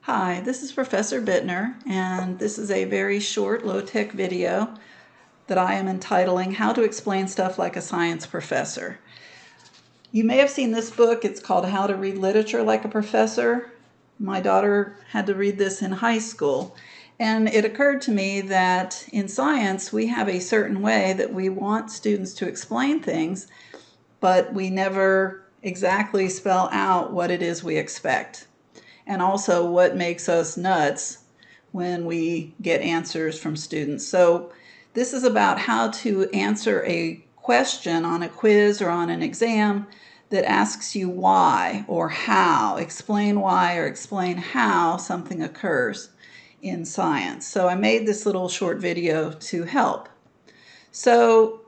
Hi, this is Professor Bittner, and this is a very short, low-tech video that I am entitling How to Explain Stuff Like a Science Professor. You may have seen this book. It's called How to Read Literature Like a Professor. My daughter had to read this in high school, and it occurred to me that in science we have a certain way that we want students to explain things, but we never exactly spell out what it is we expect. And also what makes us nuts when we get answers from students. So this is about how to answer a question on a quiz or on an exam that asks you why or how, explain why or explain how something occurs in science. So I made this little short video to help. So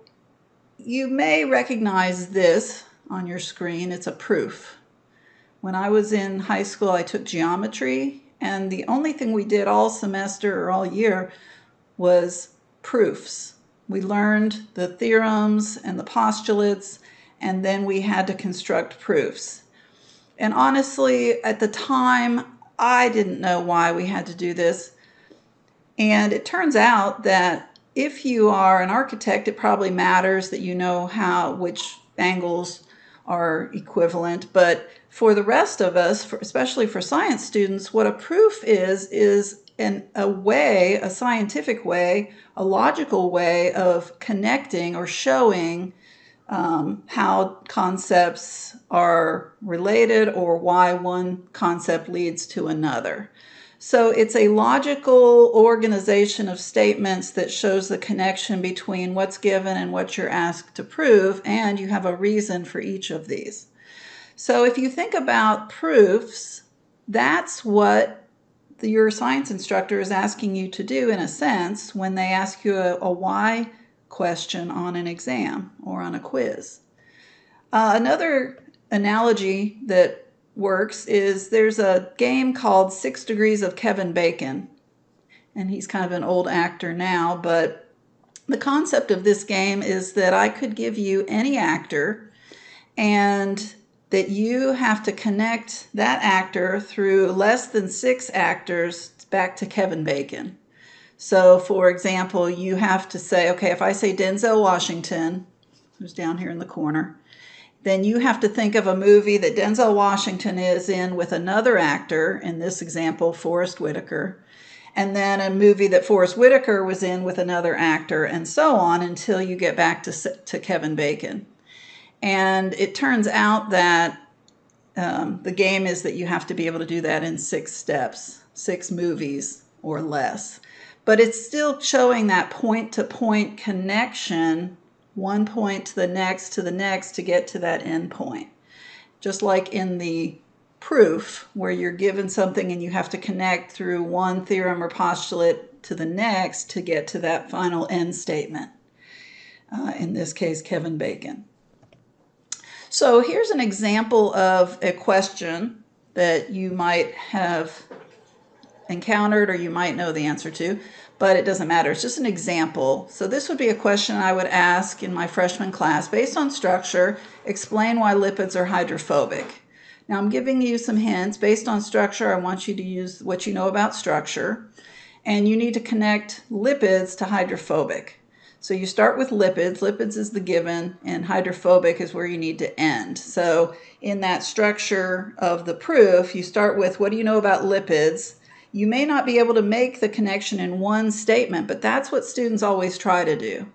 you may recognize this on your screen. It's a proof. When I was in high school, I took geometry, and the only thing we did all semester or all year was proofs. We learned the theorems and the postulates, and then we had to construct proofs. And honestly, at the time, I didn't know why we had to do this. And it turns out that if you are an architect, it probably matters that you know which angles are equivalent, but for the rest of us, especially for science students, what a proof is a scientific way, a logical way of connecting or showing how concepts are related or why one concept leads to another. So it's a logical organization of statements that shows the connection between what's given and what you're asked to prove, and you have a reason for each of these. So if you think about proofs, that's what your science instructor is asking you to do in a sense when they ask you a why question on an exam or on a quiz. Another analogy that works is there's a game called 6 Degrees of Kevin Bacon, and he's kind of an old actor now, but the concept of this game is that I could give you any actor and that you have to connect that actor through less than 6 actors back to Kevin Bacon. So for example, you have to say, okay, if I say Denzel Washington, who's down here in the corner, then you have to think of a movie that Denzel Washington is in with another actor, in this example, Forrest Whitaker, and then a movie that Forrest Whitaker was in with another actor, and so on until you get back to Kevin Bacon. And it turns out that the game is that you have to be able to do that in 6 steps, 6 movies or less. But it's still showing that point-to-point connection, one point to the next to get to that end point. Just like in the proof where you're given something and you have to connect through one theorem or postulate to the next to get to that final end statement. In this case, Kevin Bacon. So here's an example of a question that you might have encountered or you might know the answer to, but it doesn't matter. It's just an example. So this would be a question I would ask in my freshman class. Based on structure, explain why lipids are hydrophobic. Now I'm giving you some hints. Based on structure, I want you to use what you know about structure, and you need to connect lipids to hydrophobic. So you start with lipids. Lipids is the given, and hydrophobic is where you need to end. So in that structure of the proof, you start with what do you know about lipids? You may not be able to make the connection in one statement, but that's what students always try to do.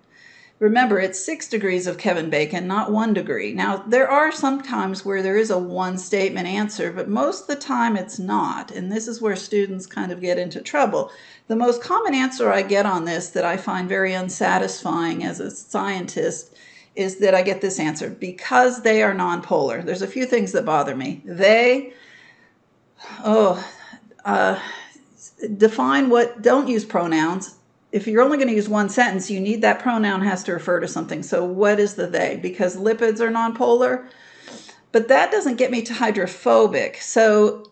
Remember, it's 6 degrees of Kevin Bacon, not 1 degree. Now, there are some times where there is a one-statement answer, but most of the time it's not, and this is where students kind of get into trouble. The most common answer I get on this that I find very unsatisfying as a scientist is that I get this answer, because they are nonpolar. There's a few things that bother me. Define what, don't use pronouns. If you're only going to use one sentence, you need that pronoun has to refer to something. So what is the they? Because lipids are nonpolar. But that doesn't get me to hydrophobic. So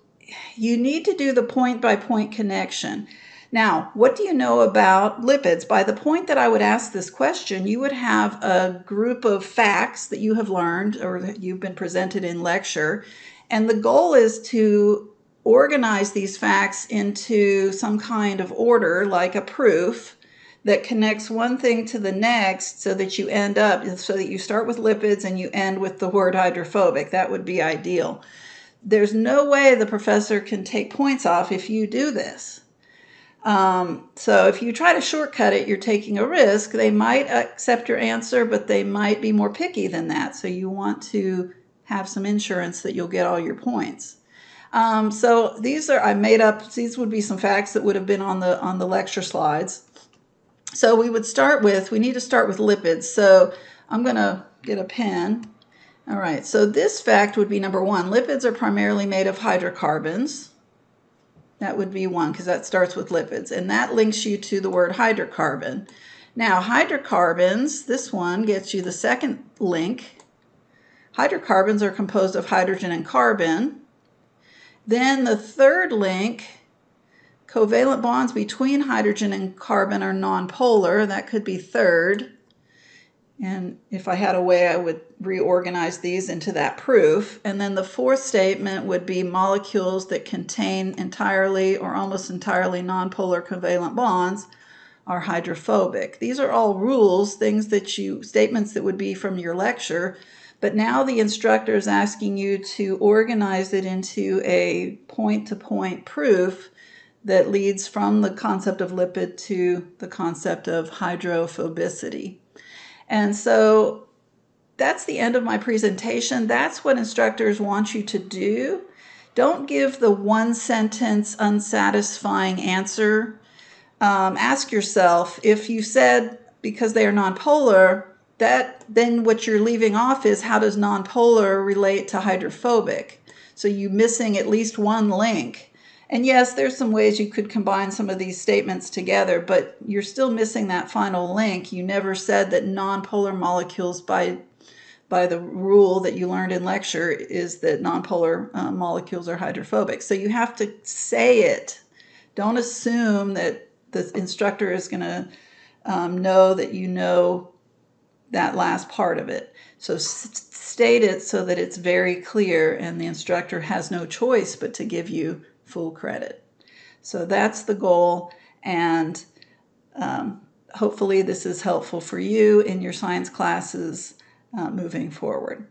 you need to do the point-by-point connection. Now, what do you know about lipids? By the point that I would ask this question, you would have a group of facts that you have learned or that you've been presented in lecture. And the goal is to organize these facts into some kind of order, like a proof that connects one thing to the next so that you start with lipids and you end with the word hydrophobic. That would be ideal. There's no way the professor can take points off if you do this. So if you try to shortcut it, you're taking a risk. They might accept your answer, but they might be more picky than that. So you want to have some insurance that you'll get all your points. So I made up, these would be some facts that would have been on the lecture slides. So we need to start with lipids. So I'm going to get a pen. All right, so this fact would be number 1. Lipids are primarily made of hydrocarbons. That would be 1 because that starts with lipids. And that links you to the word hydrocarbon. Now, hydrocarbons, this one gets you the second link. Hydrocarbons are composed of hydrogen and carbon. Then the third link, covalent bonds between hydrogen and carbon are nonpolar. That could be third. And if I had a way, I would reorganize these into that proof. And then the fourth statement would be molecules that contain entirely or almost entirely nonpolar covalent bonds are hydrophobic. These are all rules, statements that would be from your lecture. But now the instructor is asking you to organize it into a point-to-point proof that leads from the concept of lipid to the concept of hydrophobicity. And so that's the end of my presentation. That's what instructors want you to do. Don't give the one-sentence unsatisfying answer. Ask yourself, if you said because they are nonpolar, then what you're leaving off is how does nonpolar relate to hydrophobic? So you're missing at least one link. And yes, there's some ways you could combine some of these statements together, but you're still missing that final link. You never said that nonpolar molecules, by the rule that you learned in lecture, is that nonpolar molecules are hydrophobic. So you have to say it. Don't assume that the instructor is going to know that you know that last part of it. So state it so that it's very clear and the instructor has no choice but to give you full credit. So that's the goal, and hopefully this is helpful for you in your science classes moving forward.